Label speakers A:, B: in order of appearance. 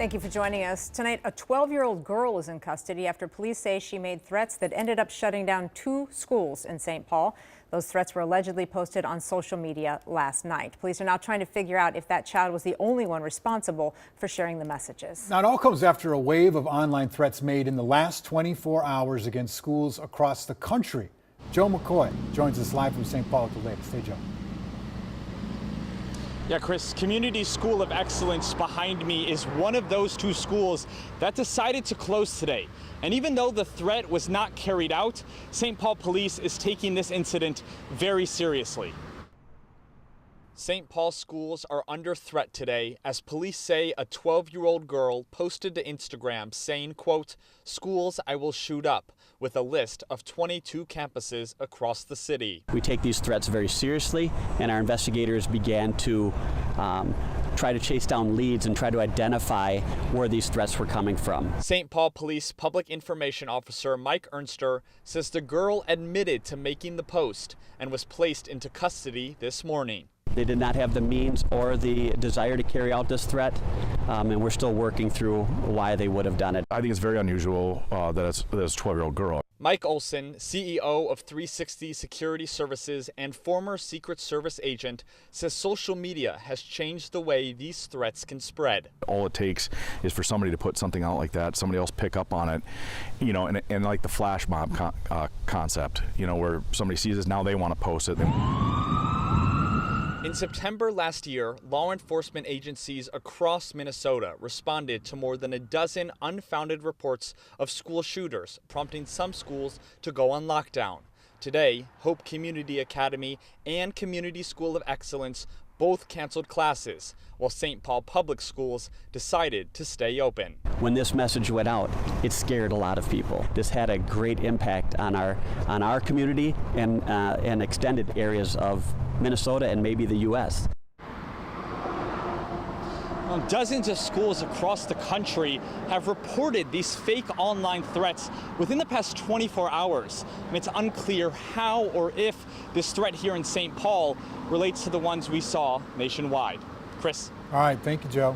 A: Thank you for joining us. Tonight, a 12-year-old girl is in custody after police say she made threats that ended up shutting down 2 schools in St. Paul. Those threats were allegedly posted on social media last night. Police are now trying to figure out if that child was the only one responsible for sharing the messages.
B: Now, it all comes after a wave of online threats made in the last 24 hours against schools across the country. Joe McCoy joins us live from St. Paul with the latest. Hey, Joe.
C: Yeah, Chris, Community School of Excellence behind me is one of those 2 schools that decided to close today. And even though the threat was not carried out, St. Paul Police is taking this incident very seriously. St. Paul schools are under threat today as police say a 12-year-old girl posted to Instagram saying, quote, "Schools I will shoot up," with a list of 22 campuses across the city.
D: We take these threats very seriously, and our investigators began to try to chase down leads and try to identify where these threats were coming from.
C: St. Paul Police Public Information Officer Mike Ernster says the girl admitted to making the post and was placed into custody this morning.
D: They did not have the means or the desire to carry out this threat, and we're still working through why they would have done it.
E: I think it's very unusual that it's a 12-year-old girl.
C: Mike Olson, CEO of 360 Security Services and former Secret Service agent, says social media has changed the way these threats can spread.
E: All it takes is for somebody to put something out like that, somebody else pick up on it, you know, and like the flash mob concept, you know, where somebody sees this, now they want to post it.
C: In September last year, law enforcement agencies across Minnesota responded to more than a dozen unfounded reports of school shooters, prompting some schools to go on lockdown. Today, Hope Community Academy and Community School of Excellence both canceled classes, while St. Paul Public Schools decided to stay open.
D: When this message went out, it scared a lot of people. This had a great impact on our community and extended areas of Minnesota and maybe the U.S.
C: Dozens of schools across the country have reported these fake online threats within the past 24 hours. And it's unclear how or if this threat here in St. Paul relates to the ones we saw nationwide. Chris.
B: All right. Thank you, Joe.